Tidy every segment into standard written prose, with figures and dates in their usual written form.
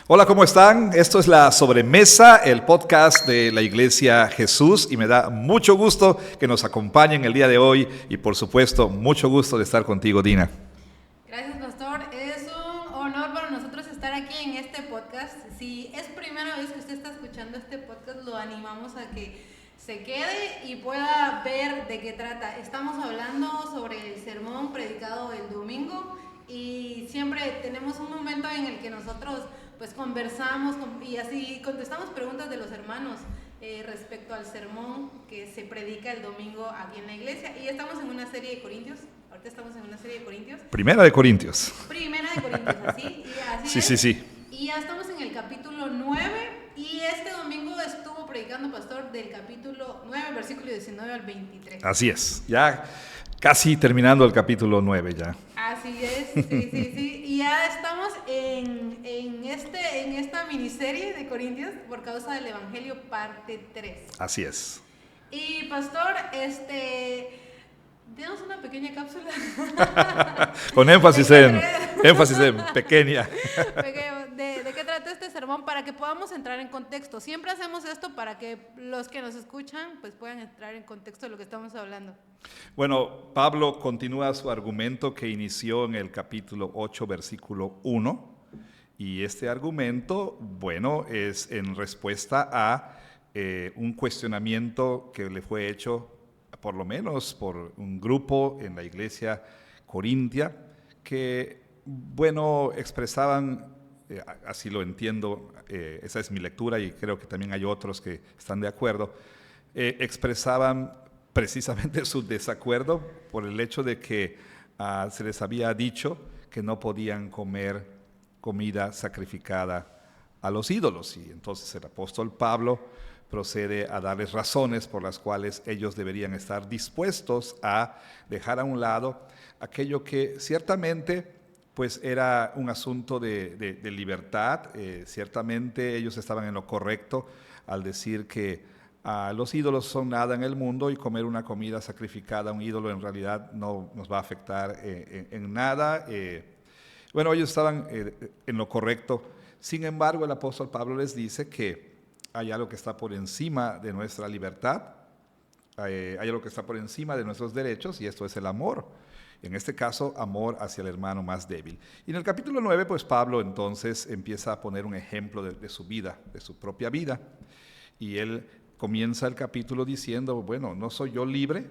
Hola, ¿cómo están? Esto es La Sobremesa, el podcast de la Iglesia Jesús, y me da mucho gusto que nos acompañen el día de hoy y, por supuesto, mucho gusto de estar contigo, Dina. Gracias, pastor. Es un honor para nosotros estar aquí en este podcast. Si es primera vez que usted está escuchando este podcast, lo animamos a que se quede y pueda ver de qué trata. Estamos hablando sobre el sermón predicado el domingo y siempre tenemos un momento en el que nosotros pues conversamos y así contestamos preguntas de los hermanos respecto al sermón que se predica el domingo aquí en la iglesia. Y estamos en una serie de Corintios. Ahorita estamos en una serie de Corintios. Primera de Corintios. Primera de Corintios, así Sí, es. sí. Y ya estamos en el capítulo 9 y este domingo estuvo predicando pastor del capítulo 9, versículo 19 al 23. Así es, ya casi terminando el capítulo 9 ya. Así es, sí. Y ya estamos en esta miniserie de Corintios por causa del Evangelio parte 3. Así es. Y pastor, denos una pequeña cápsula. Con énfasis en pequeña. ¿De qué trata este sermón? Para que podamos entrar en contexto. Siempre hacemos esto para que los que nos escuchan pues puedan entrar en contexto de lo que estamos hablando. Bueno, Pablo continúa su argumento que inició en el capítulo 8, versículo 1. Y este argumento, bueno, es en respuesta a un cuestionamiento que le fue hecho por lo menos por un grupo en la iglesia corintia que, bueno, expresaban, así lo entiendo, esa es mi lectura y creo que también hay otros que están de acuerdo, expresaban precisamente su desacuerdo por el hecho de que se les había dicho que no podían comer comida sacrificada a los ídolos. Y entonces el apóstol Pablo procede a darles razones por las cuales ellos deberían estar dispuestos a dejar a un lado aquello que ciertamente pues era un asunto de libertad. Ciertamente ellos estaban en lo correcto al decir que los ídolos son nada en el mundo y comer una comida sacrificada a un ídolo en realidad no nos va a afectar en nada. Bueno, ellos estaban en lo correcto. Sin embargo, el apóstol Pablo les dice que hay algo que está por encima de nuestra libertad, hay algo que está por encima de nuestros derechos, y esto es el amor. En este caso, amor hacia el hermano más débil. Y en el capítulo 9, pues Pablo entonces empieza a poner un ejemplo de su vida, de su propia vida. Y él comienza el capítulo diciendo, bueno, no soy yo libre,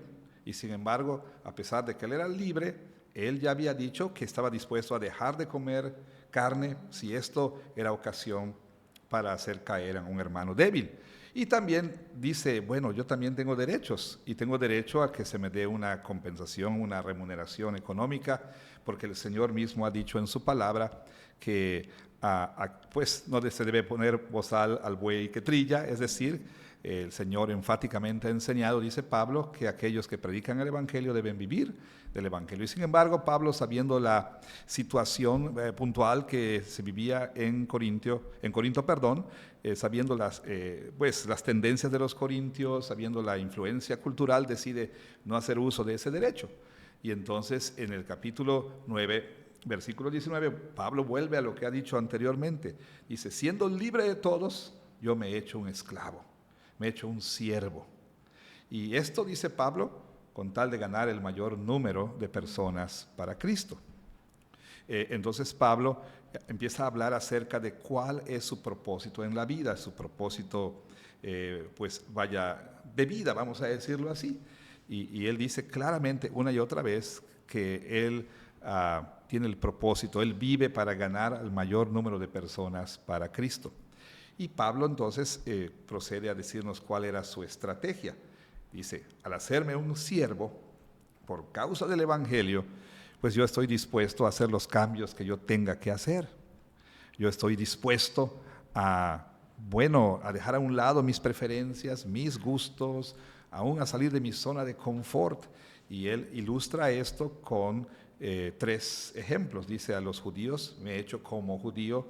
y sin embargo, a pesar de que él era libre, él ya había dicho que estaba dispuesto a dejar de comer carne si esto era ocasión para hacer caer a un hermano débil. Y también dice, bueno, yo también tengo derechos y tengo derecho a que se me dé una compensación, una remuneración económica, porque el Señor mismo ha dicho en su palabra que pues no se debe poner bozal al buey que trilla, es decir, el Señor enfáticamente ha enseñado, dice Pablo, que aquellos que predican el Evangelio deben vivir del Evangelio. Y sin embargo, Pablo, sabiendo la situación puntual que se vivía en Corinto, sabiendo las tendencias de los corintios, sabiendo la influencia cultural, decide no hacer uso de ese derecho. Y entonces, en el capítulo 9, versículo 19, Pablo vuelve a lo que ha dicho anteriormente. Dice, siendo libre de todos, yo me he hecho un esclavo. Me he hecho un siervo. Y esto, dice Pablo, con tal de ganar el mayor número de personas para Cristo. Entonces Pablo empieza a hablar acerca de cuál es su propósito en la vida, su propósito, de vida, vamos a decirlo así. Y él dice claramente una y otra vez que él tiene el propósito, él vive para ganar al mayor número de personas para Cristo. Y Pablo entonces procede a decirnos cuál era su estrategia. Dice, al hacerme un siervo, por causa del Evangelio, pues yo estoy dispuesto a hacer los cambios que yo tenga que hacer. Yo estoy dispuesto a dejar a un lado mis preferencias, mis gustos, aún a salir de mi zona de confort. Y él ilustra esto con 3 ejemplos. Dice, a los judíos me he hecho como judío,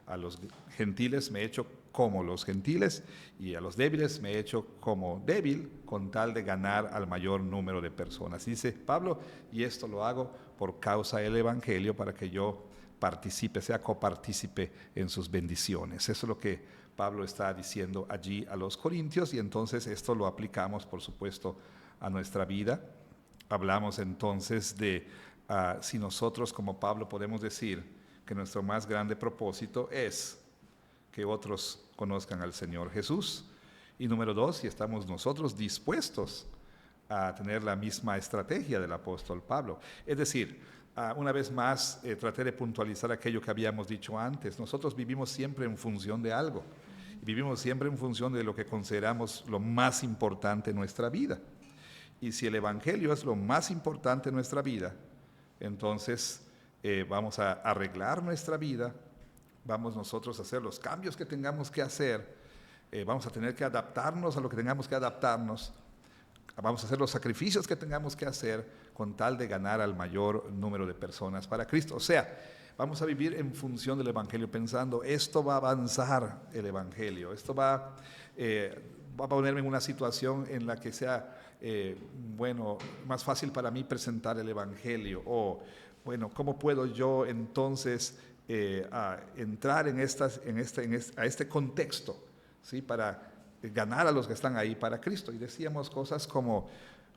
a los gentiles me he hecho como los gentiles, y a los débiles me he hecho como débil, con tal de ganar al mayor número de personas. Dice Pablo, y esto lo hago por causa del Evangelio, para que yo participe, sea copartícipe en sus bendiciones. Eso es lo que Pablo está diciendo allí a los corintios, y entonces esto lo aplicamos, por supuesto, a nuestra vida. Hablamos entonces de si nosotros como Pablo podemos decir que nuestro más grande propósito es que otros conozcan al Señor Jesús. Y número 2, si estamos nosotros dispuestos a tener la misma estrategia del apóstol Pablo. Es decir, una vez más, traté de puntualizar aquello que habíamos dicho antes. Nosotros vivimos siempre en función de algo. Vivimos siempre en función de lo que consideramos lo más importante en nuestra vida. Y si el Evangelio es lo más importante en nuestra vida, entonces vamos a arreglar nuestra vida, vamos nosotros a hacer los cambios que tengamos que hacer, vamos a tener que adaptarnos a lo que tengamos que adaptarnos, vamos a hacer los sacrificios que tengamos que hacer con tal de ganar al mayor número de personas para Cristo. O sea, vamos a vivir en función del Evangelio pensando, esto va a avanzar el Evangelio, esto va a ponerme en una situación en la que sea, más fácil para mí presentar el Evangelio, o, bueno, ¿cómo puedo yo entonces entrar a este contexto, ¿sí? Para ganar a los que están ahí para Cristo? Y decíamos cosas como,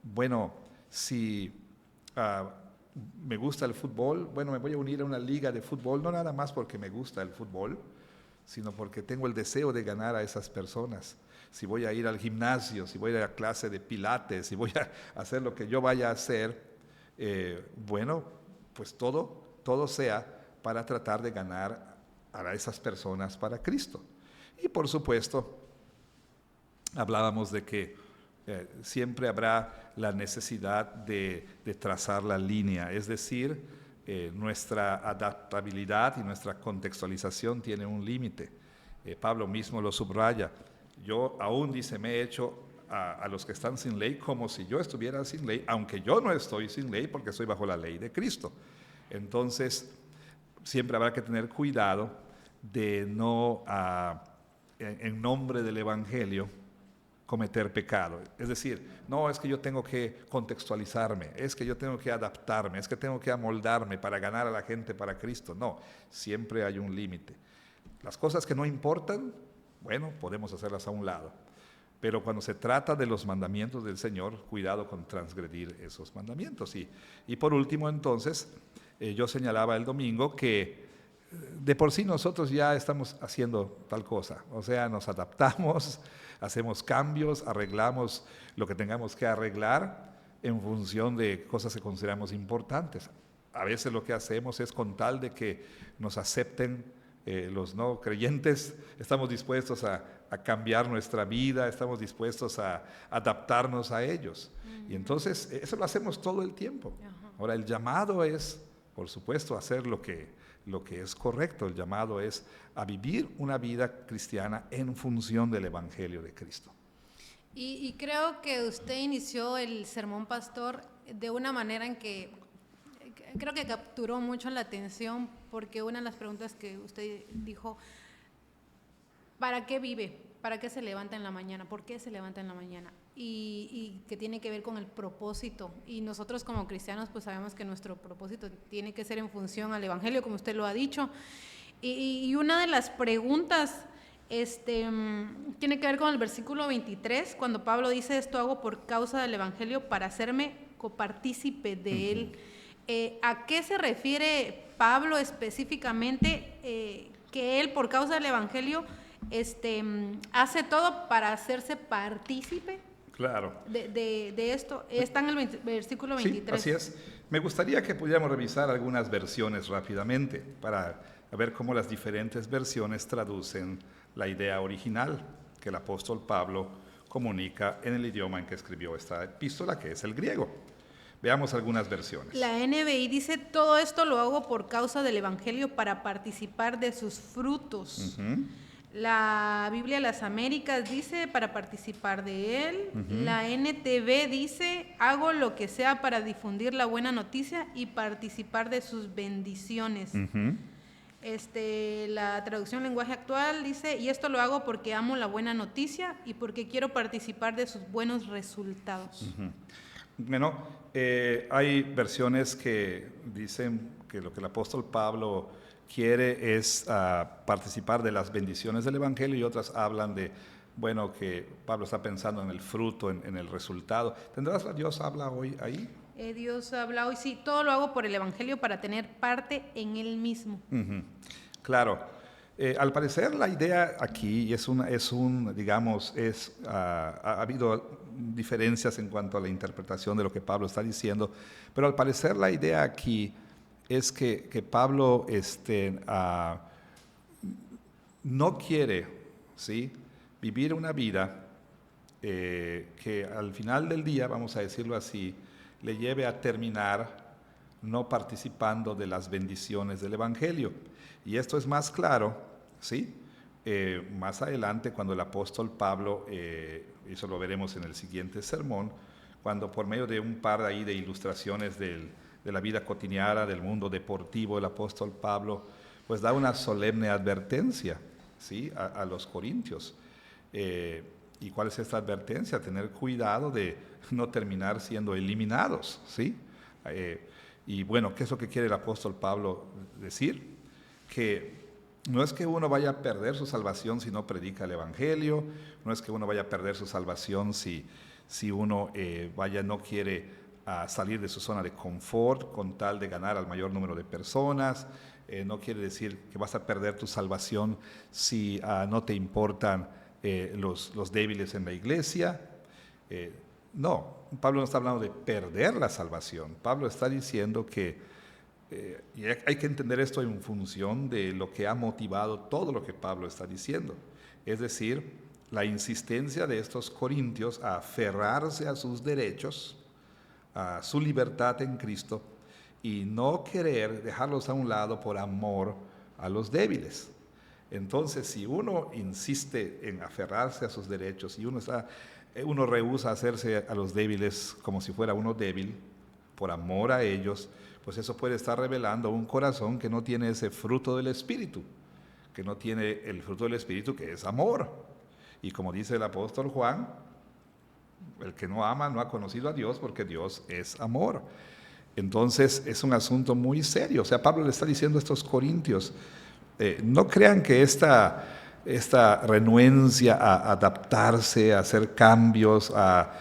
bueno, si me gusta el fútbol, bueno, me voy a unir a una liga de fútbol, no nada más porque me gusta el fútbol, sino porque tengo el deseo de ganar a esas personas. Si voy a ir al gimnasio, si voy a ir a clase de pilates, si voy a hacer lo que yo vaya a hacer, pues todo sea para tratar de ganar a esas personas para Cristo. Y por supuesto, hablábamos de que siempre habrá la necesidad de trazar la línea, es decir, nuestra adaptabilidad y nuestra contextualización tiene un límite. Pablo mismo lo subraya. Yo aún, dice, me he hecho a los que están sin ley como si yo estuviera sin ley, aunque yo no estoy sin ley porque estoy bajo la ley de Cristo. Entonces, siempre habrá que tener cuidado de no, en nombre del Evangelio, cometer pecado. Es decir, no es que yo tengo que contextualizarme, es que yo tengo que adaptarme, es que tengo que amoldarme para ganar a la gente para Cristo. No, siempre hay un límite. Las cosas que no importan, bueno, podemos hacerlas a un lado. Pero cuando se trata de los mandamientos del Señor, cuidado con transgredir esos mandamientos. Y por último, entonces, yo señalaba el domingo que de por sí nosotros ya estamos haciendo tal cosa. O sea, nos adaptamos, hacemos cambios, arreglamos lo que tengamos que arreglar en función de cosas que consideramos importantes. A veces lo que hacemos es, con tal de que nos acepten los no creyentes, estamos dispuestos a cambiar nuestra vida, estamos dispuestos a adaptarnos a ellos. Y entonces eso lo hacemos todo el tiempo. Ahora, el llamado es, por supuesto, hacer lo que es correcto. El llamado es a vivir una vida cristiana en función del Evangelio de Cristo. Y creo que usted inició el sermón pastor de una manera en que creo que capturó mucho la atención, porque una de las preguntas que usted dijo, ¿para qué vive? ¿Para qué se levanta en la mañana? ¿Por qué se levanta en la mañana? Y que tiene que ver con el propósito. Y nosotros como cristianos pues sabemos que nuestro propósito tiene que ser en función al Evangelio, como usted lo ha dicho. Y una de las preguntas tiene que ver con el versículo 23, cuando Pablo dice, esto hago por causa del Evangelio para hacerme copartícipe de él. ¿A qué se refiere Pablo específicamente que él por causa del Evangelio hace todo para hacerse partícipe? Claro. De esto. Está en el versículo 23. Sí, así es. Me gustaría que pudiéramos revisar algunas versiones rápidamente para ver cómo las diferentes versiones traducen la idea original que el apóstol Pablo comunica en el idioma en que escribió esta epístola, que es el griego. Veamos algunas versiones. La NBI dice, todo esto lo hago por causa del Evangelio para participar de sus frutos. La Biblia de las Américas dice, para participar de él. La NTV dice, hago lo que sea para difundir la buena noticia y participar de sus bendiciones. La traducción lenguaje actual dice, y esto lo hago porque amo la buena noticia y porque quiero participar de sus buenos resultados. Bueno, hay versiones que dicen que lo que el apóstol Pablo quiere es participar de las bendiciones del Evangelio, y otras hablan de, bueno, que Pablo está pensando en el fruto, en el resultado. ¿Tendrás Dios habla hoy ahí? Dios habla hoy, sí, todo lo hago por el Evangelio para tener parte en él mismo. Uh-huh. Claro. Al parecer la idea aquí ha habido diferencias en cuanto a la interpretación de lo que Pablo está diciendo, pero al parecer la idea aquí es que Pablo no quiere, ¿sí?, vivir una vida que al final del día, vamos a decirlo así, le lleve a terminar no participando de las bendiciones del Evangelio. Y esto es más claro, ¿sí?, más adelante cuando el apóstol Pablo, eso lo veremos en el siguiente sermón, cuando por medio de un par ahí de ilustraciones de la vida cotidiana, del mundo deportivo, el apóstol Pablo pues da una solemne advertencia, ¿sí?, a los corintios. ¿Y cuál es esta advertencia? Tener cuidado de no terminar siendo eliminados, ¿sí? Y bueno, ¿qué es lo que quiere el apóstol Pablo decir? Que no es que uno vaya a perder su salvación si no predica el Evangelio, no es que uno vaya a perder su salvación si uno no quiere salir de su zona de confort con tal de ganar al mayor número de personas. No quiere decir que vas a perder tu salvación si no te importan los débiles en la iglesia. No, Pablo no está hablando de perder la salvación. Pablo está diciendo que y hay que entender esto en función de lo que ha motivado todo lo que Pablo está diciendo. Es decir, la insistencia de estos corintios a aferrarse a sus derechos, a su libertad en Cristo, y no querer dejarlos a un lado por amor a los débiles. Entonces, si uno insiste en aferrarse a sus derechos y uno rehúsa hacerse a los débiles como si fuera uno débil, por amor a ellos, pues eso puede estar revelando un corazón que no tiene ese fruto del Espíritu, que no tiene el fruto del Espíritu, que es amor. Y como dice el apóstol Juan, el que no ama no ha conocido a Dios, porque Dios es amor. Entonces es un asunto muy serio. O sea, Pablo le está diciendo a estos corintios, no crean que esta renuencia a adaptarse, a hacer cambios, a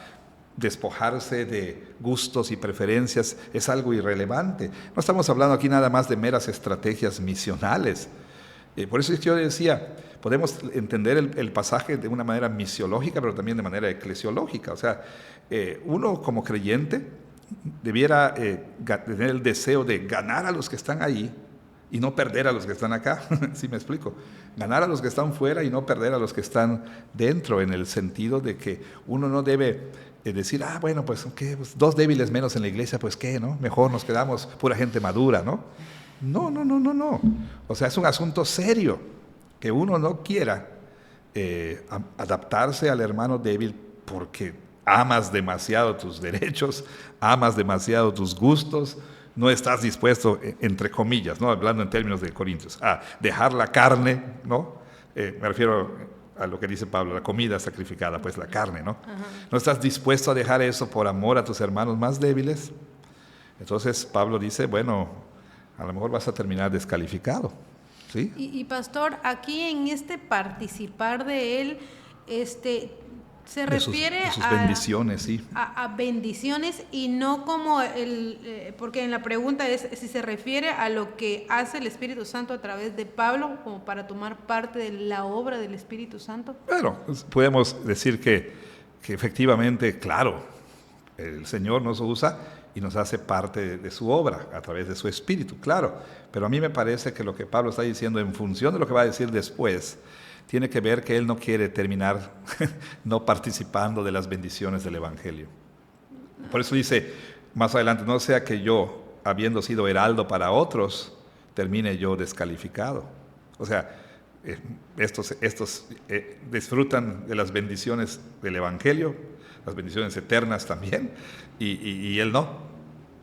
despojarse de gustos y preferencias es algo irrelevante. No estamos hablando aquí nada más de meras estrategias misionales. Por eso es que yo decía, podemos entender el pasaje de una manera misiológica, pero también de manera eclesiológica. O sea, uno como creyente debiera tener el deseo de ganar a los que están ahí y no perder a los que están acá. ¿Sí me explico? Ganar a los que están fuera y no perder a los que están dentro, en el sentido de que uno no debe decir, bueno, pues, ¿qué? Pues 2 débiles menos en la iglesia, pues qué, ¿no? Mejor nos quedamos pura gente madura, ¿no? No. O sea, es un asunto serio que uno no quiera adaptarse al hermano débil porque amas demasiado tus derechos, amas demasiado tus gustos, no estás dispuesto, entre comillas, ¿no?, hablando en términos de Corintios, a dejar la carne, ¿no? Me refiero a lo que dice Pablo, la comida sacrificada, pues la carne, ¿no? Ajá. No estás dispuesto a dejar eso por amor a tus hermanos más débiles. Entonces Pablo dice, bueno, a lo mejor vas a terminar descalificado, ¿sí? Y pastor, aquí en este participar de él, se refiere de sus bendiciones, sí. A bendiciones, y no como porque en la pregunta es si se refiere a lo que hace el Espíritu Santo a través de Pablo, como para tomar parte de la obra del Espíritu Santo. Bueno, podemos decir que efectivamente, claro, el Señor nos usa y nos hace parte de su obra a través de su Espíritu, claro. Pero a mí me parece que lo que Pablo está diciendo, en función de lo que va a decir después, tiene que ver que él no quiere terminar no participando de las bendiciones del Evangelio. Por eso dice más adelante, no sea que yo, habiendo sido heraldo para otros, termine yo descalificado. O sea, estos disfrutan de las bendiciones del Evangelio, las bendiciones eternas también, y él no,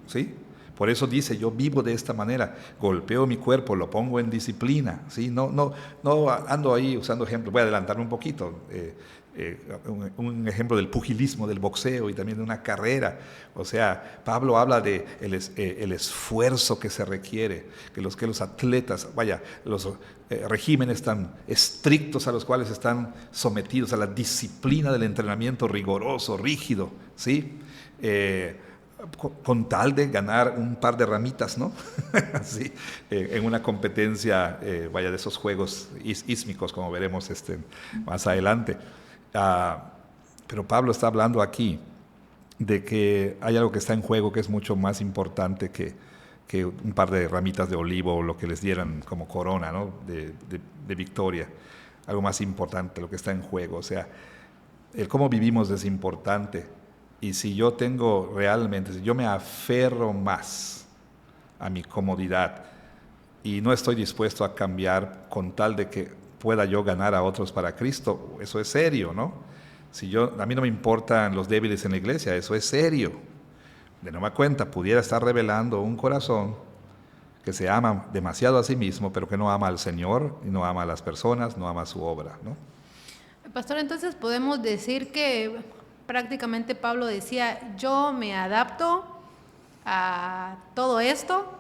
¿sí? Por eso dice, yo vivo de esta manera, golpeo mi cuerpo, lo pongo en disciplina, ¿sí? No ando ahí usando ejemplos, voy a adelantarme un poquito. un ejemplo del pugilismo, del boxeo y también de una carrera. O sea, Pablo habla de el esfuerzo que se requiere, que los atletas, los regímenes tan estrictos a los cuales están sometidos, a la disciplina del entrenamiento rigoroso, rígido, ¿sí? Con tal de ganar un par de ramitas, ¿no? Así, en una competencia, de esos juegos ísmicos, como veremos más adelante. Pero Pablo está hablando aquí de que hay algo que está en juego que es mucho más importante que un par de ramitas de olivo o lo que les dieran como corona, ¿no? de victoria. Algo más importante, lo que está en juego. O sea, el cómo vivimos es importante. Y si yo si yo me aferro más a mi comodidad y no estoy dispuesto a cambiar con tal de que pueda yo ganar a otros para Cristo, eso es serio, ¿no? A mí no me importan los débiles en la iglesia, eso es serio. De nueva cuenta, pudiera estar revelando un corazón que se ama demasiado a sí mismo, pero que no ama al Señor, y no ama a las personas, no ama su obra, ¿no? Pastor, entonces podemos decir que prácticamente Pablo decía, yo me adapto a todo esto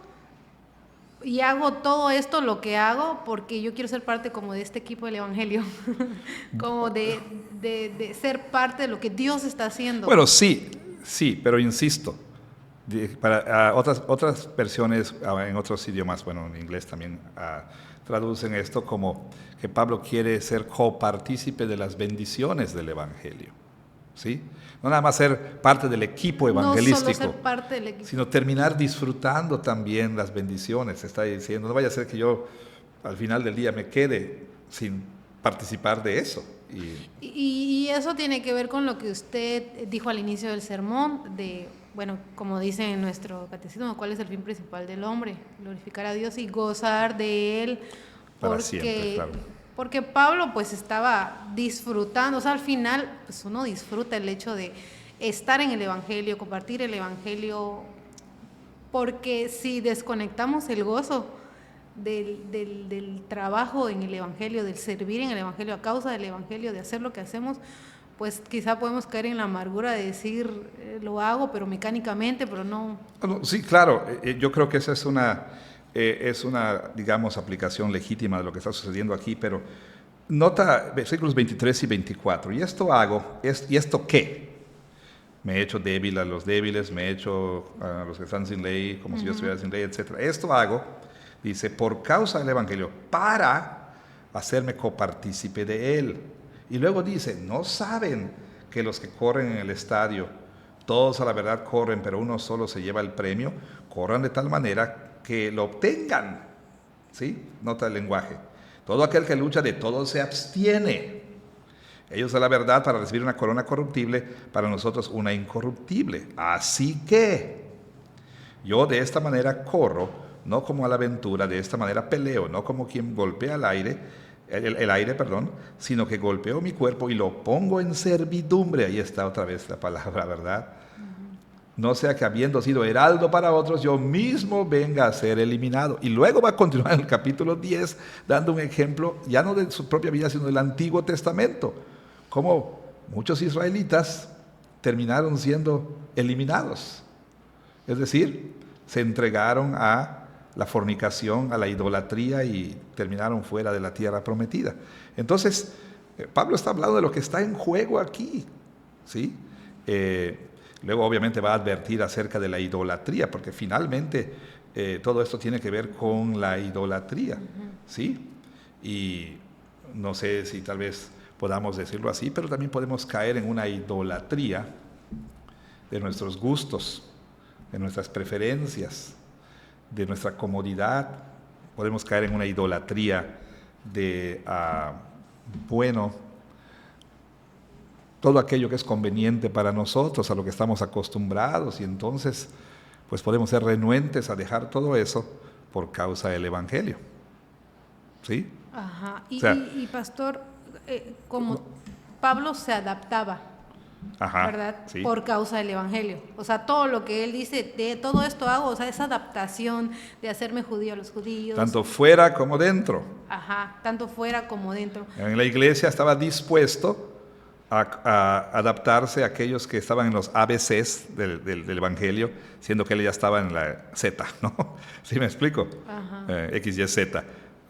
y hago todo esto lo que hago porque yo quiero ser parte como de este equipo del Evangelio, como de ser parte de lo que Dios está haciendo. Bueno, sí, pero insisto, para otras versiones en otros idiomas, bueno, en inglés también traducen esto como que Pablo quiere ser copartícipe de las bendiciones del Evangelio, ¿sí? No nada más ser parte del equipo evangelístico, no solo ser parte del equipo, sino terminar disfrutando también las bendiciones. Está diciendo, no vaya a ser que yo al final del día me quede sin participar de eso. Y eso tiene que ver con lo que usted dijo al inicio del sermón, como dice en nuestro catecismo, ¿cuál es el fin principal del hombre? Glorificar a Dios y gozar de Él. Para siempre, claro. Porque Pablo pues estaba disfrutando, o sea, al final pues uno disfruta el hecho de estar en el Evangelio, compartir el Evangelio, porque si desconectamos el gozo del trabajo en el Evangelio, del servir en el Evangelio, a causa del Evangelio, de hacer lo que hacemos, pues quizá podemos caer en la amargura de decir, lo hago, pero mecánicamente, pero no. Sí, claro, yo creo que esa es una, digamos, aplicación legítima de lo que está sucediendo aquí, pero nota versículos 23 y 24, ¿y esto hago? ¿Y esto qué? Me he hecho débil a los débiles, me he hecho a los que están sin ley, como si yo estuviera sin ley, etc. Esto hago, dice, por causa del Evangelio, para hacerme copartícipe de él. Y luego dice, ¿no saben que los que corren en el estadio, todos a la verdad corren, pero uno solo se lleva el premio? Corran de tal manera que lo obtengan. ¿Sí? Nota el lenguaje. Todo aquel que lucha, de todo se abstiene. Ellos a la verdad para recibir una corona corruptible, para nosotros una incorruptible. Así que yo de esta manera corro, no como a la aventura, de esta manera peleo, no como quien golpea el aire, sino que golpeo mi cuerpo y lo pongo en servidumbre. Ahí está otra vez la palabra, ¿verdad? No sea que habiendo sido heraldo para otros, yo mismo venga a ser eliminado. Y luego va a continuar en el capítulo 10, dando un ejemplo, ya no de su propia vida, sino del Antiguo Testamento, cómo muchos israelitas terminaron siendo eliminados. Es decir, se entregaron a la fornicación, a la idolatría y terminaron fuera de la tierra prometida. Entonces, Pablo está hablando de lo que está en juego aquí, ¿sí? Luego obviamente va a advertir acerca de la idolatría, porque finalmente todo esto tiene que ver con la idolatría, ¿sí? Y no sé si tal vez podamos decirlo así, pero también podemos caer en una idolatría de nuestros gustos, de nuestras preferencias, de nuestra comodidad. Podemos caer en una idolatría de, todo aquello que es conveniente para nosotros, a lo que estamos acostumbrados, y entonces pues podemos ser renuentes a dejar todo eso por causa del Evangelio. ¿Sí? Ajá. Y pastor, como Pablo se adaptaba, ¿verdad? Sí. Por causa del Evangelio. O sea, todo lo que él dice, de todo esto hago, o sea, esa adaptación de hacerme judío a los judíos. Tanto fuera como dentro. Ajá, tanto fuera como dentro. En la iglesia estaba dispuesto a adaptarse a aquellos que estaban en los ABCs del Evangelio, siendo que él ya estaba en la Z, ¿no? ¿Sí me explico? X, Y, Z.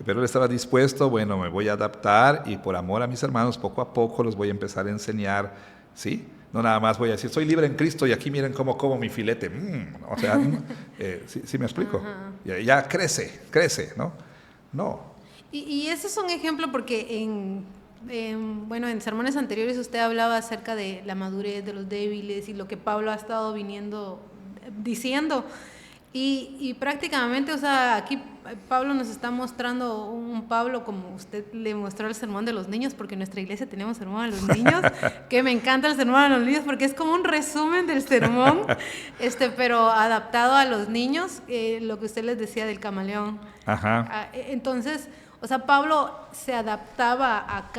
Pero él estaba dispuesto, bueno, me voy a adaptar y por amor a mis hermanos, poco a poco los voy a empezar a enseñar, ¿sí? No nada más voy a decir, soy libre en Cristo y aquí miren cómo como mi filete. O sea, ¿sí me explico? Ya crece, ¿no? No. Y ese es un ejemplo porque bueno, en sermones anteriores usted hablaba acerca de la madurez de los débiles y lo que Pablo ha estado diciendo. Y prácticamente, o sea, aquí Pablo nos está mostrando un Pablo como usted le mostró el sermón de los niños, porque en nuestra iglesia tenemos sermón a los niños, que me encanta el sermón a los niños porque es como un resumen del sermón, pero adaptado a los niños, lo que usted les decía del camaleón. Entonces, o sea, Pablo se adaptaba a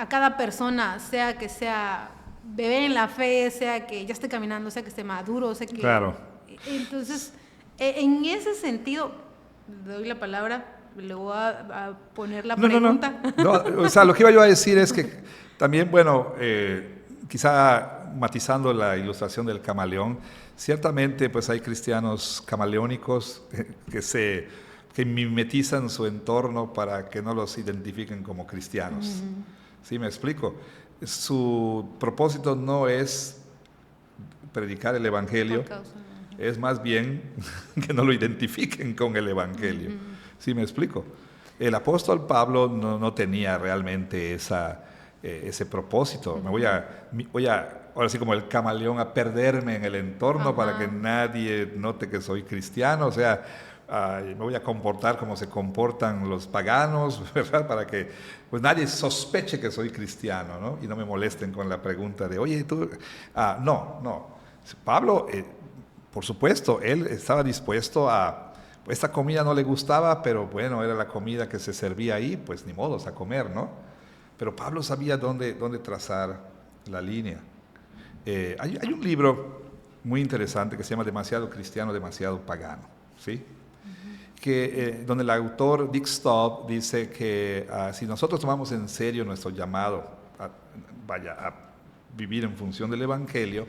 cada persona, sea que sea bebé en la fe, sea que ya esté caminando, sea que esté maduro, sea que... Claro. Entonces, en ese sentido, le doy la palabra, le voy a poner la pregunta. No, o sea, lo que iba yo a decir es que también, bueno, quizá matizando la ilustración del camaleón, ciertamente pues hay cristianos camaleónicos que mimetizan su entorno para que no los identifiquen como cristianos. ¿Sí me explico? Su propósito no es predicar el Evangelio, es más bien que no lo identifiquen con el Evangelio. ¿Sí me explico? El apóstol Pablo no tenía realmente ese propósito. Me voy a, ahora sí como el camaleón, a perderme en el entorno para que nadie note que soy cristiano, o sea, me voy a comportar como se comportan los paganos, ¿verdad? Para que pues nadie sospeche que soy cristiano, ¿no? Y no me molesten con la pregunta de, oye, tú... no. Pablo, por supuesto, él estaba dispuesto a... Esta comida no le gustaba, pero bueno, era la comida que se servía ahí, pues ni modos a comer, ¿no? Pero Pablo sabía dónde trazar la línea. Hay un libro muy interesante que se llama Demasiado cristiano, demasiado pagano, ¿sí? Donde el autor Dick Staub dice que si nosotros tomamos en serio nuestro llamado a vivir en función del Evangelio,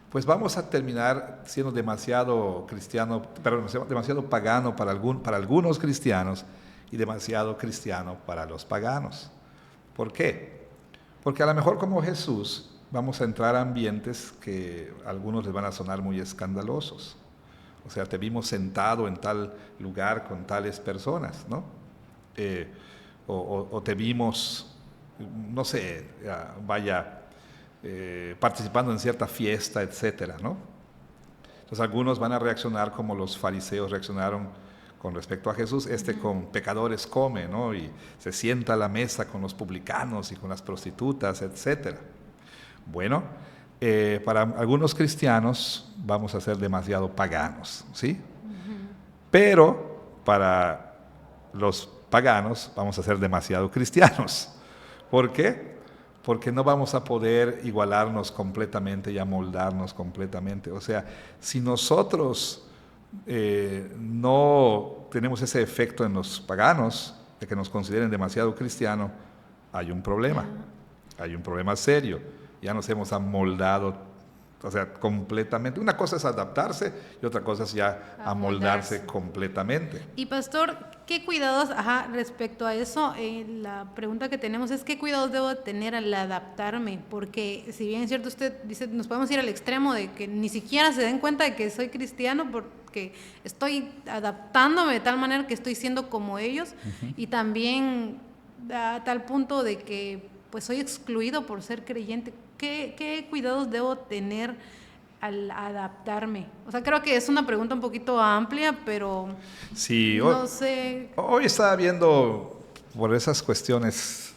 pues vamos a terminar siendo demasiado pagano para algunos cristianos y demasiado cristiano para los paganos. ¿Por qué? Porque a lo mejor como Jesús vamos a entrar a ambientes que a algunos les van a sonar muy escandalosos. O sea, te vimos sentado en tal lugar con tales personas, ¿no? O te vimos, no sé, participando en cierta fiesta, etcétera, ¿no? Entonces algunos van a reaccionar como los fariseos reaccionaron con respecto a Jesús. Con pecadores come, ¿no? Y se sienta a la mesa con los publicanos y con las prostitutas, etcétera. Bueno, para algunos cristianos vamos a ser demasiado paganos, ¿sí? Pero para los paganos vamos a ser demasiado cristianos. ¿Por qué? Porque no vamos a poder igualarnos completamente y amoldarnos completamente. O sea, si nosotros no tenemos ese efecto en los paganos, de que nos consideren demasiado cristianos, hay un problema serio. Ya nos hemos amoldado, o sea, completamente. Una cosa es adaptarse y otra cosa es ya amoldarse completamente. Y pastor, ¿qué cuidados, respecto a eso? La pregunta que tenemos es, ¿qué cuidados debo tener al adaptarme? Porque si bien es cierto, usted dice, nos podemos ir al extremo de que ni siquiera se den cuenta de que soy cristiano porque estoy adaptándome de tal manera que estoy siendo como ellos, y también a tal punto de que pues soy excluido por ser creyente. ¿Qué cuidados debo tener al adaptarme? O sea, creo que es una pregunta un poquito amplia, pero sí, no sé. Hoy estaba viendo por esas cuestiones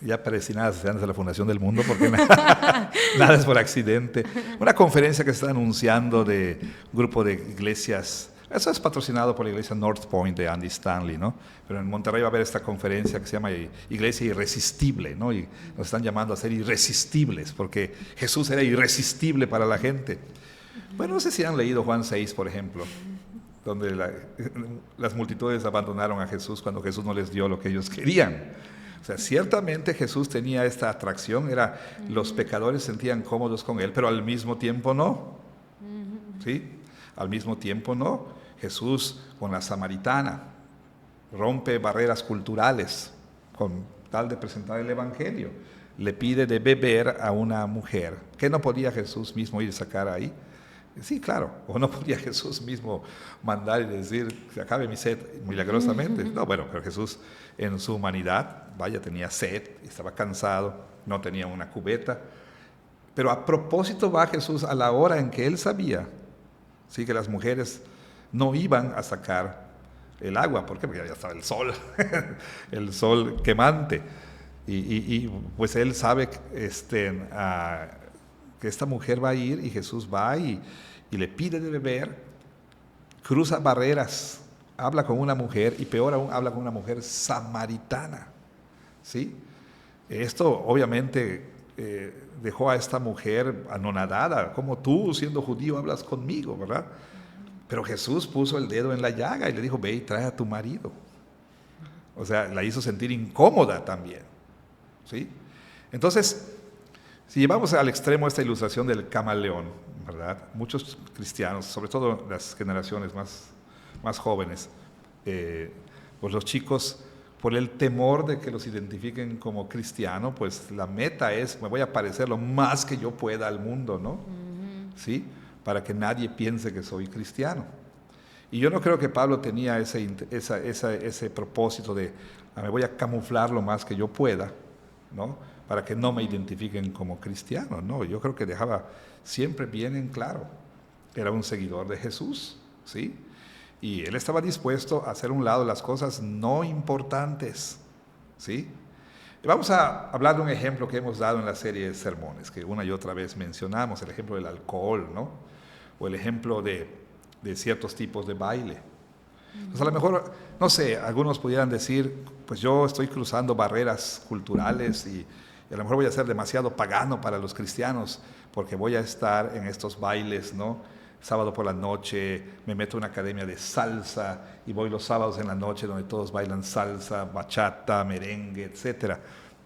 ya predestinadas antes de la fundación del mundo, porque nada es por accidente. Una conferencia que se está anunciando de un grupo de iglesias. Eso es patrocinado por la iglesia North Point de Andy Stanley, ¿no? Pero en Monterrey va a haber esta conferencia que se llama Iglesia Irresistible, ¿no? Y nos están llamando a ser irresistibles, porque Jesús era irresistible para la gente. Bueno, no sé si han leído Juan 6, por ejemplo, donde las multitudes abandonaron a Jesús cuando Jesús no les dio lo que ellos querían. O sea, ciertamente Jesús tenía esta atracción, los pecadores se sentían cómodos con él, pero al mismo tiempo no. ¿Sí? Al mismo tiempo no. Jesús con la samaritana rompe barreras culturales con tal de presentar el evangelio. Le pide de beber a una mujer. ¿Qué no podía Jesús mismo ir a sacar ahí? Sí, claro. O no podía Jesús mismo mandar y decir, se acabe mi sed milagrosamente. No, bueno, pero Jesús en su humanidad, tenía sed, estaba cansado, no tenía una cubeta. Pero a propósito va Jesús a la hora en que él sabía, sí, que las mujeres no iban a sacar el agua. ¿Por qué? Porque ya estaba el sol, el sol quemante. Y pues él sabe que esta mujer va a ir y Jesús va y le pide de beber, cruza barreras, habla con una mujer y peor aún habla con una mujer samaritana. ¿Sí? Esto obviamente dejó a esta mujer anonadada, como tú siendo judío hablas conmigo, ¿verdad? Pero Jesús puso el dedo en la llaga y le dijo, ve y trae a tu marido. O sea, la hizo sentir incómoda también. ¿Sí? Entonces, si llevamos al extremo esta ilustración del camaleón, ¿verdad? Muchos cristianos, sobre todo las generaciones más jóvenes, pues los chicos, por el temor de que los identifiquen como cristiano, pues la meta es, me voy a parecer lo más que yo pueda al mundo, ¿no? ¿Sí? Para que nadie piense que soy cristiano. Y yo no creo que Pablo tenía ese propósito de, me voy a camuflar lo más que yo pueda, ¿no? Para que no me identifiquen como cristiano, ¿no? Yo creo que dejaba siempre bien en claro, era un seguidor de Jesús, ¿sí? Y él estaba dispuesto a hacer a un lado las cosas no importantes, ¿sí? Y vamos a hablar de un ejemplo que hemos dado en la serie de sermones, que una y otra vez mencionamos, el ejemplo del alcohol, ¿no? O el ejemplo de ciertos tipos de baile. Pues a lo mejor, no sé, algunos pudieran decir, pues yo estoy cruzando barreras culturales y a lo mejor voy a ser demasiado pagano para los cristianos porque voy a estar en estos bailes, ¿no? Sábado por la noche me meto en una academia de salsa y voy los sábados en la noche donde todos bailan salsa, bachata, merengue, etc.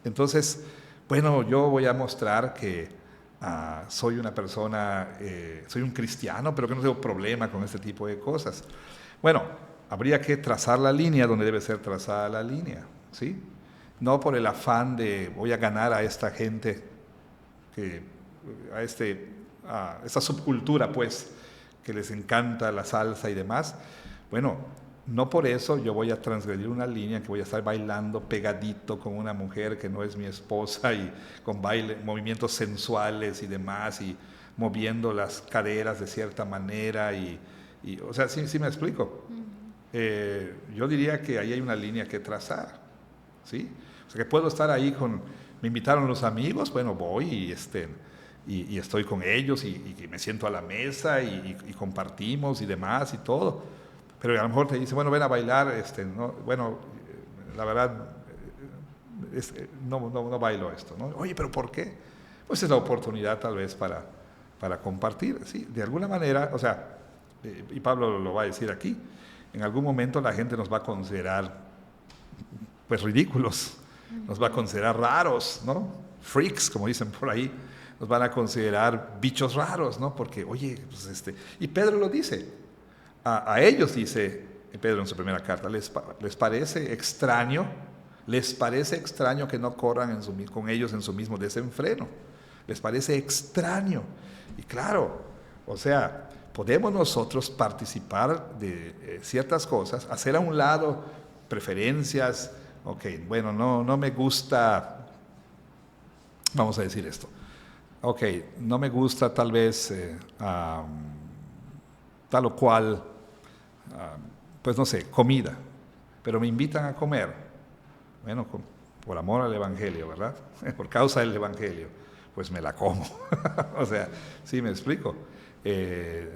Entonces, bueno, yo voy a mostrar que soy una persona, soy un cristiano, pero que no tengo problema con este tipo de cosas. Bueno, habría que trazar la línea donde debe ser trazada la línea, ¿sí? No por el afán de voy a ganar a esta gente, a esta subcultura, pues, que les encanta la salsa y demás. Bueno, no por eso yo voy a transgredir una línea que voy a estar bailando pegadito con una mujer que no es mi esposa y con movimientos sensuales y demás y moviendo las caderas de cierta manera o sea, sí me explico. Yo diría que ahí hay una línea que trazar, ¿sí? O sea, que puedo estar ahí me invitaron los amigos, bueno, voy y estoy con ellos y me siento a la mesa y compartimos y demás y todo. Pero a lo mejor te dice, bueno, ven a bailar, no, bueno, la verdad, no bailo esto, ¿no? Oye, ¿pero por qué? Pues es la oportunidad tal vez para compartir, ¿sí? De alguna manera, o sea, y Pablo lo va a decir aquí, en algún momento la gente nos va a considerar, pues, ridículos, nos va a considerar raros, ¿no? Freaks, como dicen por ahí, nos van a considerar bichos raros, ¿no? Porque, oye, pues y Pedro lo dice, a ellos dice Pedro en su primera carta, les parece extraño que no corran con ellos en su mismo desenfreno, les parece extraño. Y claro, o sea, podemos nosotros participar de ciertas cosas, hacer a un lado preferencias, ok, bueno, no me gusta, vamos a decir esto, ok, no me gusta tal vez tal o cual, pues no sé, comida, pero me invitan a comer, bueno, por amor al Evangelio, ¿verdad? Por causa del Evangelio, pues me la como. O sea, sí me explico.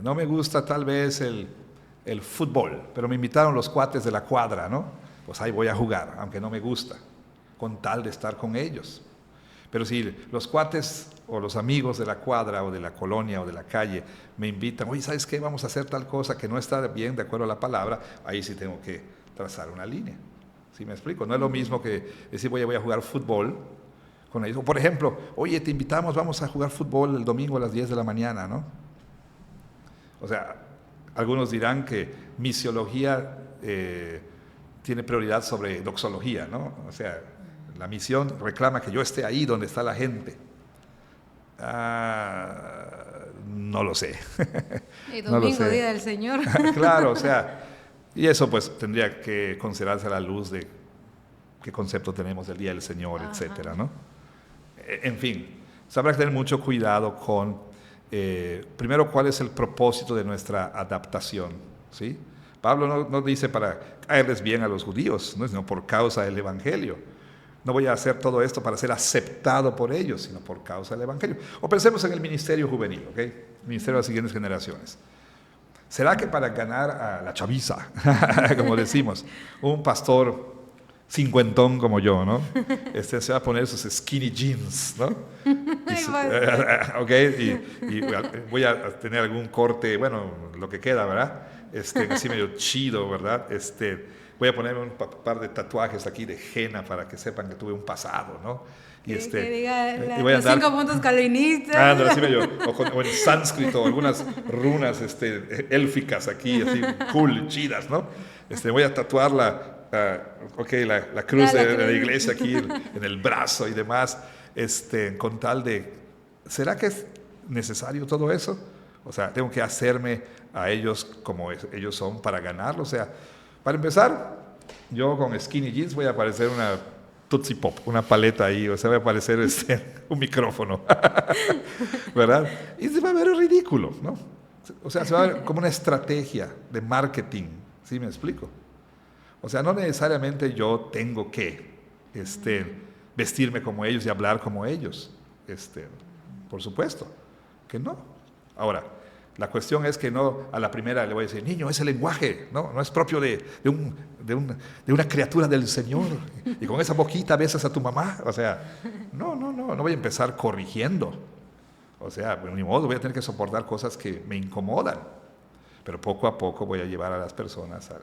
No me gusta tal vez el fútbol, pero me invitaron los cuates de la cuadra, ¿no? Pues ahí voy a jugar, aunque no me gusta, con tal de estar con ellos. Pero si los cuates o los amigos de la cuadra o de la colonia o de la calle me invitan, oye, ¿sabes qué? Vamos a hacer tal cosa que no está bien de acuerdo a la palabra, ahí sí tengo que trazar una línea. ¿Sí me explico? No es lo mismo que decir voy a jugar fútbol con ellos. O por ejemplo, oye, te invitamos, vamos a jugar fútbol el domingo a las 10 de la mañana, ¿no? O sea, algunos dirán que misiología tiene prioridad sobre doxología, ¿no? O sea, la misión reclama que yo esté ahí donde está la gente. No lo sé. El No lo domingo, sé. día del Señor. Claro, o sea, y eso pues tendría que considerarse a la luz de qué concepto tenemos del día del Señor, etcétera, ¿no? En fin, habrá que tener mucho cuidado con, primero, cuál es el propósito de nuestra adaptación, ¿sí? Pablo no dice para caerles bien a los judíos, ¿no? Sino por causa del Evangelio. No voy a hacer todo esto para ser aceptado por ellos, sino por causa del Evangelio. O pensemos en el ministerio juvenil, ¿ok? El ministerio de las siguientes generaciones. ¿Será que para ganar a la chaviza, como decimos, un pastor cincuentón como yo, ¿no? Se va a poner sus skinny jeans, ¿no? Y voy a tener algún corte, bueno, lo que queda, ¿verdad? Así medio chido, ¿verdad? Voy a ponerme un par de tatuajes aquí de henna para que sepan que tuve un pasado, ¿no? Y que diga y voy a los andar, 5 puntos calvinistas. así medio, o en sánscrito, algunas runas élficas aquí, así cool, chidas, ¿no? Voy a tatuar la cruz de la iglesia aquí en el brazo y demás, con tal de, ¿será que es necesario todo eso? O sea, tengo que hacerme a ellos como ellos son para ganarlo. O sea, para empezar, yo con skinny jeans voy a parecer una Tootsie Pop, una paleta ahí, o sea, va a parecer un micrófono, ¿verdad? Y se va a ver ridículo, ¿no? O sea, se va a ver como una estrategia de marketing, ¿sí me explico? O sea, no necesariamente yo tengo que vestirme como ellos y hablar como ellos, por supuesto que no. Ahora, la cuestión es que no a la primera le voy a decir, niño, ese lenguaje no es propio de una criatura del Señor, y con esa boquita besas a tu mamá. O sea, no voy a empezar corrigiendo. O sea, bueno, ni modo, voy a tener que soportar cosas que me incomodan, pero poco a poco voy a llevar a las personas al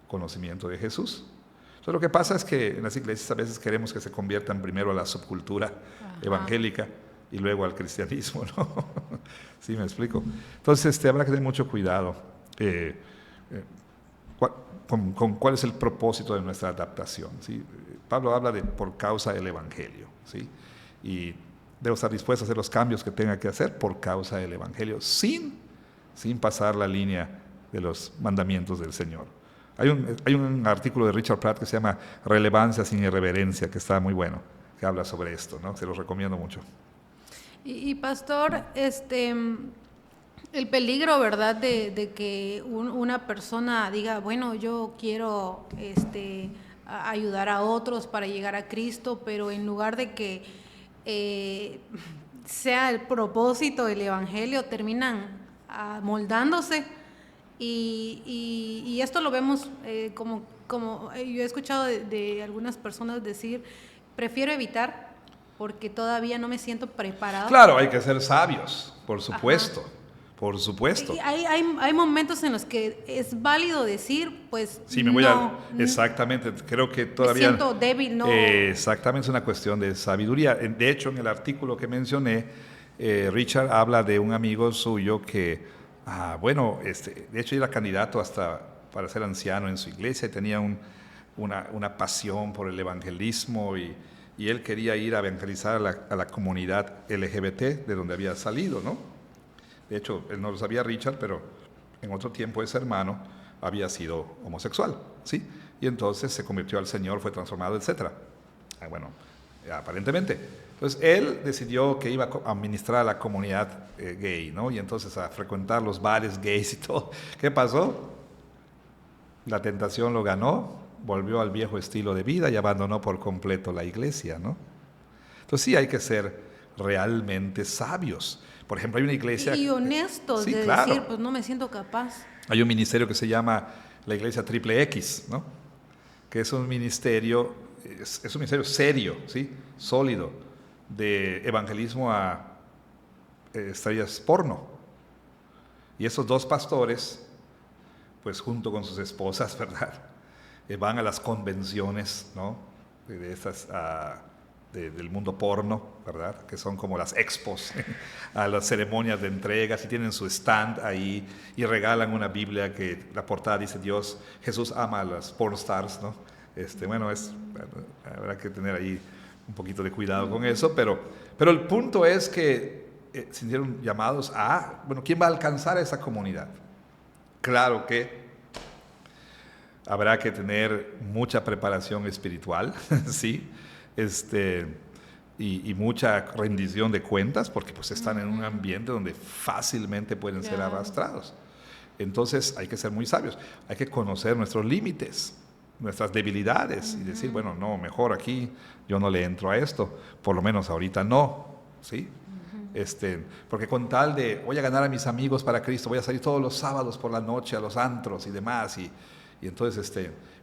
conocimiento de Jesús. Entonces, lo que pasa es que en las iglesias a veces queremos que se conviertan primero a la subcultura evangélica y luego al cristianismo, ¿no? ¿Sí me explico? Entonces, habrá que tener mucho cuidado con cuál es el propósito de nuestra adaptación, ¿sí? Pablo habla de por causa del Evangelio, ¿sí? Y debo estar dispuesto a hacer los cambios que tenga que hacer por causa del Evangelio, sin pasar la línea de los mandamientos del Señor. Hay un artículo de Richard Pratt que se llama Relevancia sin irreverencia, que está muy bueno, que habla sobre esto, ¿no? Se los recomiendo mucho. Y pastor, el peligro, ¿verdad?, de que una persona diga, bueno, yo quiero ayudar a otros para llegar a Cristo, pero en lugar de que sea el propósito del Evangelio, terminan moldándose. Y esto lo vemos como yo he escuchado de algunas personas decir, prefiero evitar porque todavía no me siento preparado. Claro, hay que ser sabios, por supuesto. Ajá. Por supuesto. Y hay momentos en los que es válido decir, pues sí, me voy exactamente, creo que todavía... Me siento débil, ¿no? Exactamente, es una cuestión de sabiduría. De hecho, en el artículo que mencioné, Richard habla de un amigo suyo que, de hecho era candidato hasta para ser anciano en su iglesia y tenía una pasión por el evangelismo y él quería ir a evangelizar a la comunidad LGBT de donde había salido, ¿no? De hecho, él no lo sabía, Richard, pero en otro tiempo ese hermano había sido homosexual, ¿sí? Y entonces se convirtió al Señor, fue transformado, etc. Bueno, aparentemente. Entonces, él decidió que iba a ministrar a la comunidad gay, ¿no? Y entonces a frecuentar los bares gays y todo. ¿Qué pasó? La tentación lo ganó, volvió al viejo estilo de vida y abandonó por completo la iglesia, ¿no? Entonces sí hay que ser realmente sabios. Por ejemplo, hay una iglesia... Y honestos, sí, de claro. Decir, pues no me siento capaz. Hay un ministerio que se llama la Iglesia Triple X, ¿no? Que es un ministerio serio, ¿sí? Sólido, de evangelismo a estrellas porno. Y esos dos pastores, pues junto con sus esposas, ¿verdad? van a las convenciones, ¿no? De estas, del mundo porno, ¿verdad? Que son como las expos, a las ceremonias de entregas, y tienen su stand ahí y regalan una Biblia que la portada dice Jesús ama a las porn stars, ¿no? Bueno, habrá que tener ahí un poquito de cuidado con eso, pero el punto es que se sintieron llamados bueno, ¿quién va a alcanzar a esa comunidad? Claro que habrá que tener mucha preparación espiritual, ¿sí? Y mucha rendición de cuentas, porque pues están en un ambiente donde fácilmente pueden ser arrastrados. Entonces hay que ser muy sabios, hay que conocer nuestros límites, nuestras debilidades, y decir, bueno, no, mejor aquí yo no le entro a esto, por lo menos ahorita no, ¿sí? Porque con tal de voy a ganar a mis amigos para Cristo, voy a salir todos los sábados por la noche a los antros y demás, y entonces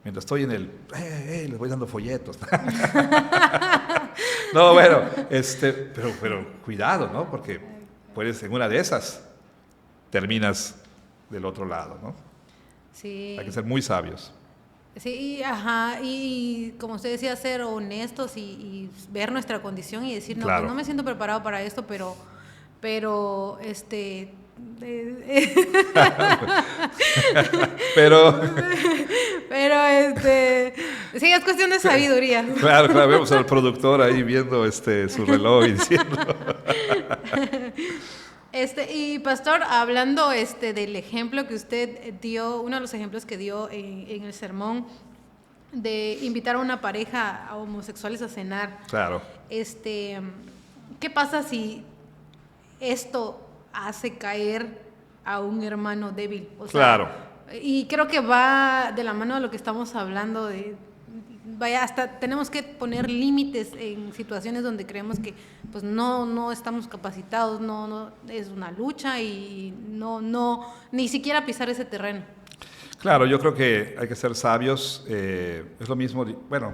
mientras estoy en les voy dando folletos. No, bueno, pero cuidado, ¿no? Porque puedes, en una de esas terminas del otro lado, ¿no? Sí. Hay que ser muy sabios. Sí, ajá, y como usted decía, ser honestos y ver nuestra condición y decir, no, Claro. pues no me siento preparado para esto, pero pero sí, es cuestión de sabiduría. Claro, vemos al productor ahí viendo su reloj y diciendo. Y pastor, hablando del ejemplo que usted dio, uno de los ejemplos que dio en el sermón de invitar a una pareja a homosexuales a cenar. Claro. ¿Qué pasa si esto hace caer a un hermano débil? O sea, claro. Y creo que va de la mano de lo que estamos hablando hasta tenemos que poner límites en situaciones donde creemos que pues no estamos capacitados, no es una lucha y no ni siquiera pisar ese terreno. Claro, yo creo que hay que ser sabios. Es lo mismo, bueno,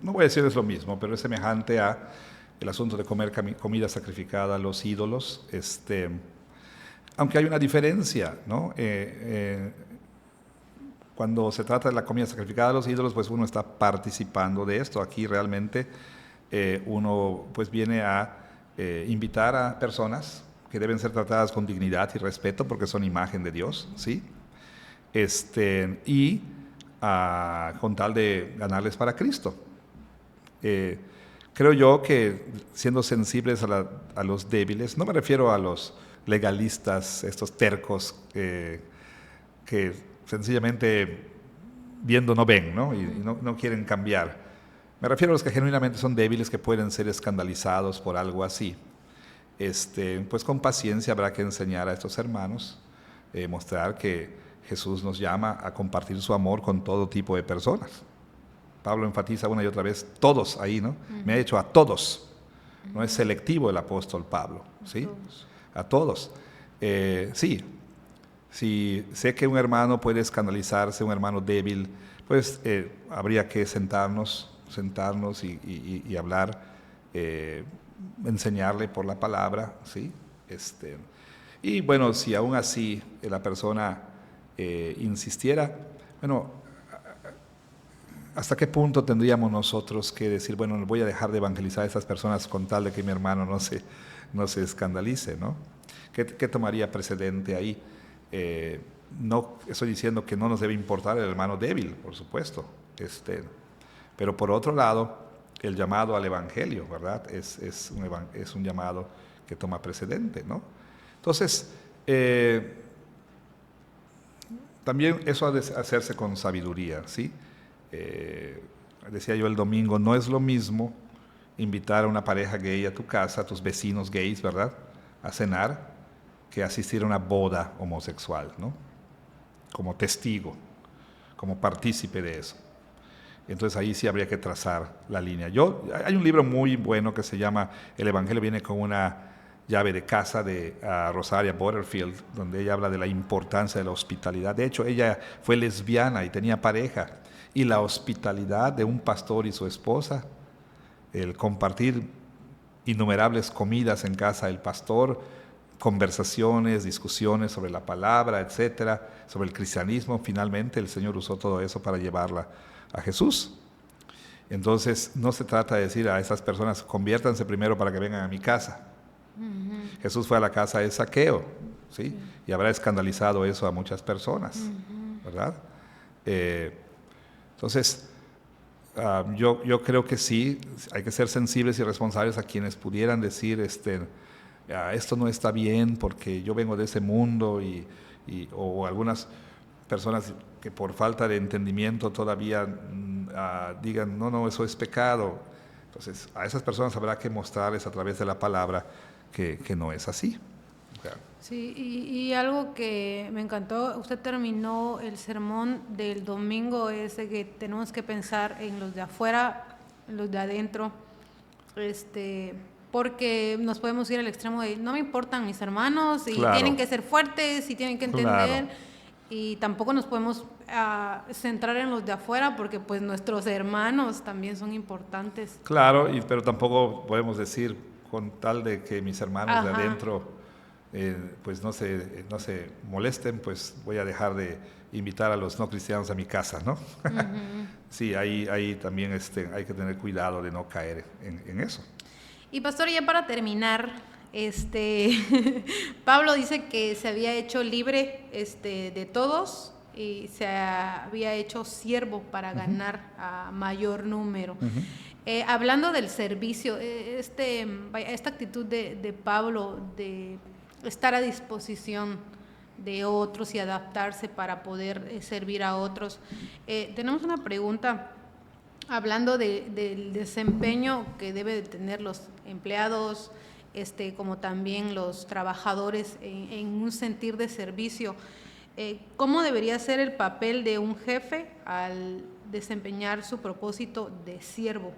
no voy a decir es lo mismo, pero es semejante a el asunto de comer comida sacrificada a los ídolos. Aunque hay una diferencia, ¿no? Cuando se trata de la comida sacrificada a los ídolos, pues uno está participando de esto. Aquí realmente uno pues viene a invitar a personas que deben ser tratadas con dignidad y respeto porque son imagen de Dios, ¿sí? Y con tal de ganarles para Cristo. Creo yo que siendo sensibles a los débiles, no me refiero a los legalistas, estos tercos que sencillamente viendo no ven, ¿no? Y no quieren cambiar. Me refiero a los que genuinamente son débiles, que pueden ser escandalizados por algo así. Pues con paciencia habrá que enseñar a estos hermanos, mostrar que Jesús nos llama a compartir su amor con todo tipo de personas. Pablo enfatiza una y otra vez, todos ahí, ¿no? Me ha hecho a todos. No es selectivo el apóstol Pablo, ¿sí? A todos. Sí, si sé que un hermano puede escandalizarse, un hermano débil, pues habría que sentarnos y hablar, enseñarle por la palabra, ¿sí? Y bueno, si aún así la persona insistiera, bueno, ¿hasta qué punto tendríamos nosotros que decir, bueno, voy a dejar de evangelizar a estas personas con tal de que mi hermano no se escandalice, ¿no? ¿Qué tomaría precedente ahí? No estoy diciendo que no nos debe importar el hermano débil, por supuesto, pero por otro lado, el llamado al evangelio, ¿verdad? Es un llamado que toma precedente, ¿no? Entonces, también eso ha de hacerse con sabiduría, ¿sí? Decía yo el domingo, no es lo mismo invitar a una pareja gay a tu casa, a tus vecinos gays, ¿verdad?, a cenar, que asistir a una boda homosexual, ¿no? Como testigo, como partícipe de eso. Entonces ahí sí habría que trazar la línea. Hay un libro muy bueno que se llama El Evangelio viene con una llave de casa, de Rosaria Butterfield, donde ella habla de la importancia de la hospitalidad. De hecho, ella fue lesbiana y tenía pareja, y la hospitalidad de un pastor y su esposa, el compartir innumerables comidas en casa del pastor, conversaciones, discusiones sobre la palabra, etcétera, sobre el cristianismo. Finalmente el Señor usó todo eso para llevarla a Jesús. Entonces no se trata de decir a esas personas, conviértanse primero para que vengan a mi casa. Jesús fue a la casa de Zaqueo, ¿sí? Y habrá escandalizado eso a muchas personas, ¿verdad? Entonces, yo creo que sí, hay que ser sensibles y responsables a quienes pudieran decir, esto no está bien porque yo vengo de ese mundo, o algunas personas que por falta de entendimiento todavía digan, no, eso es pecado. Entonces, a esas personas habrá que mostrarles a través de la palabra que no es así. Sí, y algo que me encantó, usted terminó el sermón del domingo, es de que tenemos que pensar en los de afuera, en los de adentro, porque nos podemos ir al extremo de no me importan mis hermanos, y Claro. tienen que ser fuertes, y tienen que entender, Claro. y tampoco nos podemos centrar en los de afuera, porque pues nuestros hermanos también son importantes. Claro, pero tampoco podemos decir, con tal de que mis hermanos de Ajá. adentro pues no se molesten, pues voy a dejar de invitar a los no cristianos a mi casa, ¿no? Sí, ahí también hay que tener cuidado de no caer en eso. Y pastor, ya para terminar, Pablo dice que se había hecho libre de todos y se había hecho siervo para ganar a mayor número. Hablando del servicio, esta actitud de Pablo de estar a disposición de otros y adaptarse para poder servir a otros. Tenemos una pregunta hablando del desempeño que debe de tener los empleados, como también los trabajadores en un sentir de servicio. ¿Cómo debería ser el papel de un jefe al desempeñar su propósito de siervo?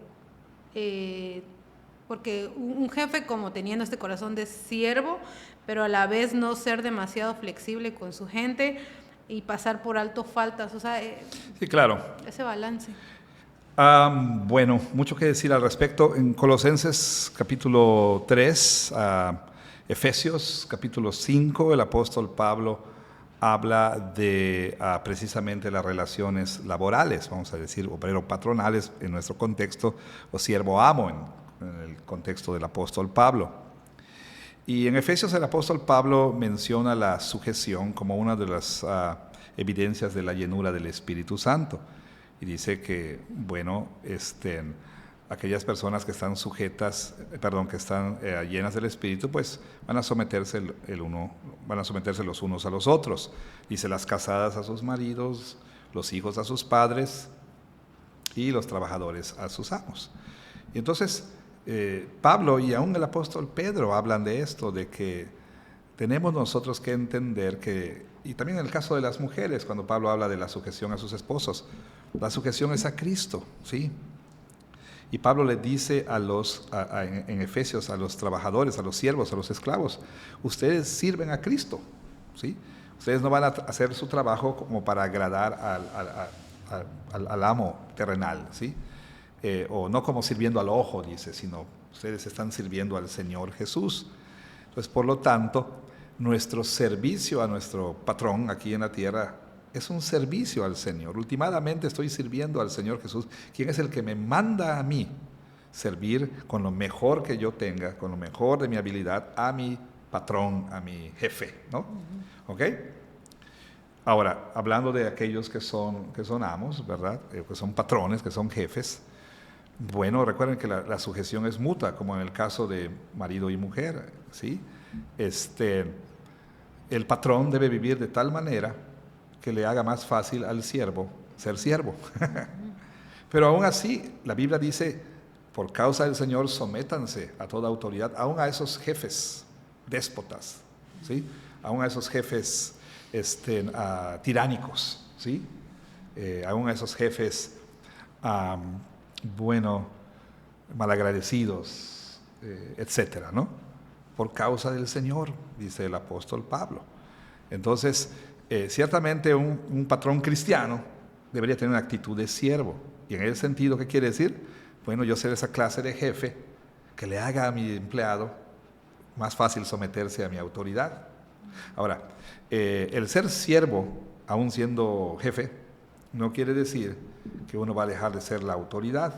Porque un jefe como teniendo este corazón de siervo, pero a la vez no ser demasiado flexible con su gente y pasar por alto faltas, o sea, Sí, claro. ese balance. Bueno, mucho que decir al respecto. En Colosenses capítulo 3, Efesios capítulo 5, el apóstol Pablo habla de precisamente las relaciones laborales, vamos a decir, obrero-patronales en nuestro contexto, o siervo-amo en el contexto del apóstol Pablo. Y en Efesios el apóstol Pablo menciona la sujeción como una de las evidencias de la llenura del Espíritu Santo. Y dice que, bueno, aquellas personas que están llenas del Espíritu, pues van a someterse los unos a los otros. Dice, las casadas a sus maridos, los hijos a sus padres y los trabajadores a sus amos. Y entonces Pablo y aún el apóstol Pedro hablan de esto, de que tenemos nosotros que entender que, y también en el caso de las mujeres, cuando Pablo habla de la sujeción a sus esposos, la sujeción es a Cristo, ¿sí? Y Pablo le dice en Efesios a los trabajadores, a los siervos, a los esclavos, ustedes sirven a Cristo, ¿sí? Ustedes no van a hacer su trabajo como para agradar al amo terrenal, ¿sí? O no como sirviendo al ojo, dice, sino ustedes están sirviendo al Señor Jesús. Entonces, por lo tanto, nuestro servicio a nuestro patrón aquí en la tierra es un servicio al Señor. Últimamente estoy sirviendo al Señor Jesús, quien es el que me manda a mí servir con lo mejor que yo tenga, con lo mejor de mi habilidad, a mi patrón, a mi jefe, ¿no? ¿Ok? Ahora, hablando de aquellos que son amos, ¿verdad? Que son patrones, que son jefes. Bueno, recuerden que la sujeción es mutua, como en el caso de marido y mujer, ¿sí? El patrón debe vivir de tal manera que le haga más fácil al siervo ser siervo. Pero aún así, la Biblia dice, por causa del Señor, sométanse a toda autoridad, aún a esos jefes déspotas, ¿sí? Aún a esos jefes tiránicos, ¿sí? Aún a esos jefes malagradecidos, etcétera, ¿no? Por causa del Señor, dice el apóstol Pablo. Entonces, ciertamente un patrón cristiano debería tener una actitud de siervo. Y en ese sentido, ¿qué quiere decir? Bueno, yo ser esa clase de jefe que le haga a mi empleado más fácil someterse a mi autoridad. Ahora, el ser siervo, aún siendo jefe, no quiere decir que uno va a dejar de ser la autoridad,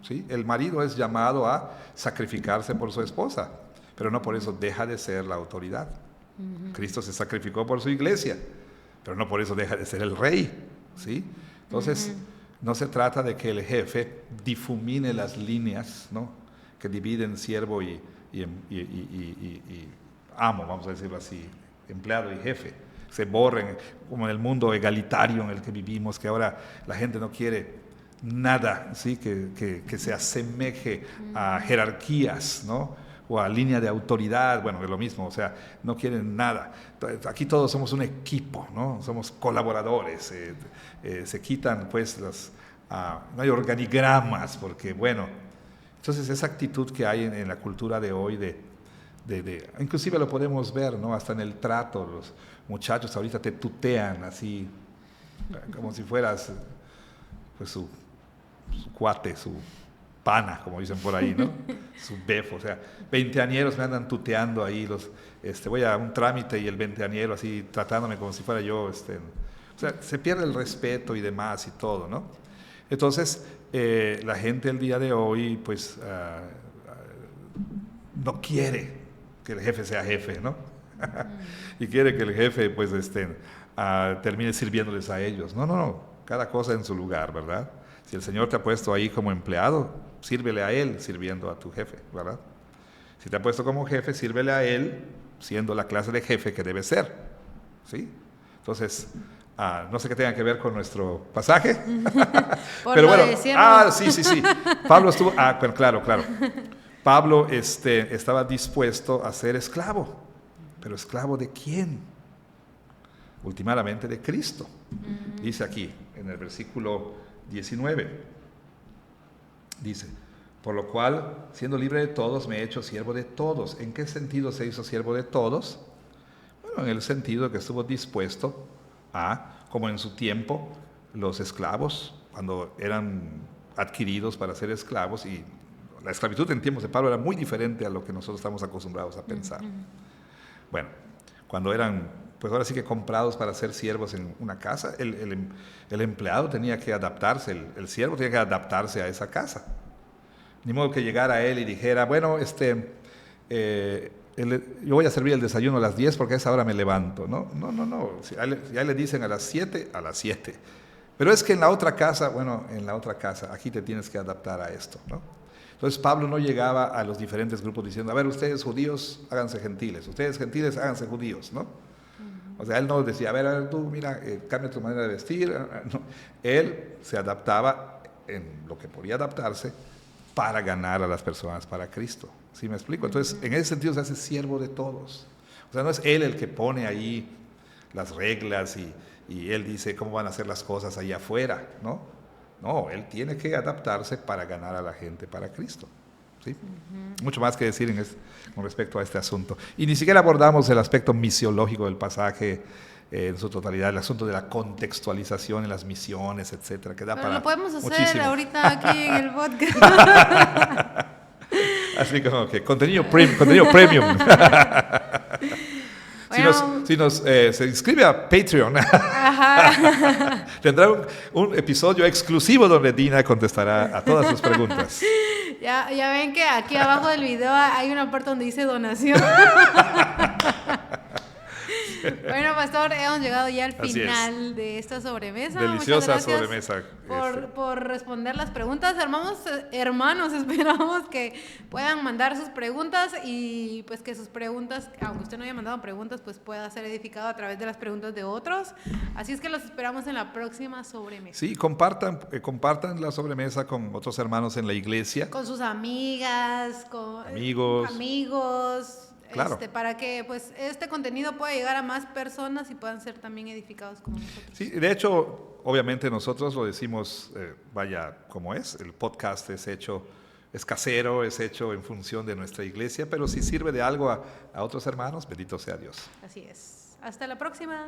¿sí? El marido es llamado a sacrificarse por su esposa, pero no por eso deja de ser la autoridad. Cristo se sacrificó por su iglesia, pero no por eso deja de ser el rey, ¿sí? Entonces, no se trata de que el jefe difumine las líneas, ¿no?, que dividen siervo y amo, vamos a decirlo así, empleado y jefe. Se borren, como en el mundo egalitario en el que vivimos, que ahora la gente no quiere nada, ¿sí?, que se asemeje a jerarquías, ¿no?, o a línea de autoridad. Bueno, es lo mismo, o sea, no quieren nada. Aquí todos somos un equipo, ¿no? Somos colaboradores. Se quitan, pues, no hay organigramas, porque, bueno, entonces esa actitud que hay en la cultura de hoy inclusive lo podemos ver, ¿no?, hasta en el trato. Los muchachos ahorita te tutean así, como si fueras, pues, su cuate, su pana, como dicen por ahí, ¿no? Su befo, o sea, veinteañeros me andan tuteando ahí, voy a un trámite y el veinteañero así tratándome como si fuera yo, o sea, se pierde el respeto y demás y todo, ¿no? Entonces, la gente el día de hoy, pues, no quiere que el jefe sea jefe, ¿no? Y quiere que el jefe, pues, termine sirviéndoles a ellos. No, cada cosa en su lugar, ¿verdad? Si el Señor te ha puesto ahí como empleado, sírvele a Él sirviendo a tu jefe, ¿verdad? Si te ha puesto como jefe, sírvele a Él siendo la clase de jefe que debe ser, ¿sí? Entonces, no sé qué tenga que ver con nuestro pasaje. Pero bueno, sí. Pablo estuvo, bueno, claro. Pablo estaba dispuesto a ser esclavo, pero ¿esclavo de quién? Últimamente de Cristo. Dice aquí, en el versículo 19, dice: por lo cual, siendo libre de todos, me he hecho siervo de todos. ¿En qué sentido se hizo siervo de todos? Bueno, en el sentido de que estuvo dispuesto como en su tiempo, los esclavos, cuando eran adquiridos para ser esclavos, y la esclavitud en tiempos de Pablo era muy diferente a lo que nosotros estamos acostumbrados a pensar. Bueno, cuando eran, pues ahora sí que comprados para ser siervos en una casa, el empleado tenía que adaptarse, el siervo tenía que adaptarse a esa casa. Ni modo que llegara a él y dijera, bueno, yo voy a servir el desayuno a las 10 porque a esa hora me levanto. No. Si ya le dicen a las 7, a las 7. Pero es que en la otra casa, aquí te tienes que adaptar a esto, ¿no? Entonces Pablo no llegaba a los diferentes grupos diciendo, a ver, ustedes judíos, háganse gentiles, ustedes gentiles, háganse judíos, ¿no? O sea, él no decía, a ver, tú, mira, cambia tu manera de vestir. No. Él se adaptaba en lo que podía adaptarse para ganar a las personas para Cristo. ¿Sí me explico? Entonces, en ese sentido se hace siervo de todos. O sea, no es él el que pone ahí las reglas y él dice cómo van a hacer las cosas allá afuera, ¿no? No, él tiene que adaptarse para ganar a la gente para Cristo. ¿Sí? Mucho más que decir con respecto a este asunto. Y ni siquiera abordamos el aspecto misiológico del pasaje en su totalidad, el asunto de la contextualización en las misiones, etcétera, que da pero para lo podemos hacer muchísimo. Ahorita aquí en el podcast. Así como que contenido premium. Bueno, si se inscribe a Patreon, tendrá un episodio exclusivo donde Dina contestará a todas sus preguntas. Ya ven que aquí abajo del video hay una parte donde dice donación. Bueno, pastor, hemos llegado ya al final de esta sobremesa. Deliciosa Muchas gracias sobremesa. por responder las preguntas. Hermanos, esperamos que puedan mandar sus preguntas y pues que sus preguntas, aunque usted no haya mandado preguntas, pues pueda ser edificado a través de las preguntas de otros. Así es que los esperamos en la próxima sobremesa. Sí, compartan la sobremesa con otros hermanos en la iglesia. Con sus amigas, con amigos. Claro. Para que pues este contenido pueda llegar a más personas y puedan ser también edificados como nosotros. Sí, de hecho, obviamente nosotros lo decimos, como es, el podcast es casero, es hecho en función de nuestra iglesia, pero si sirve de algo a otros hermanos, bendito sea Dios. Así es. Hasta la próxima.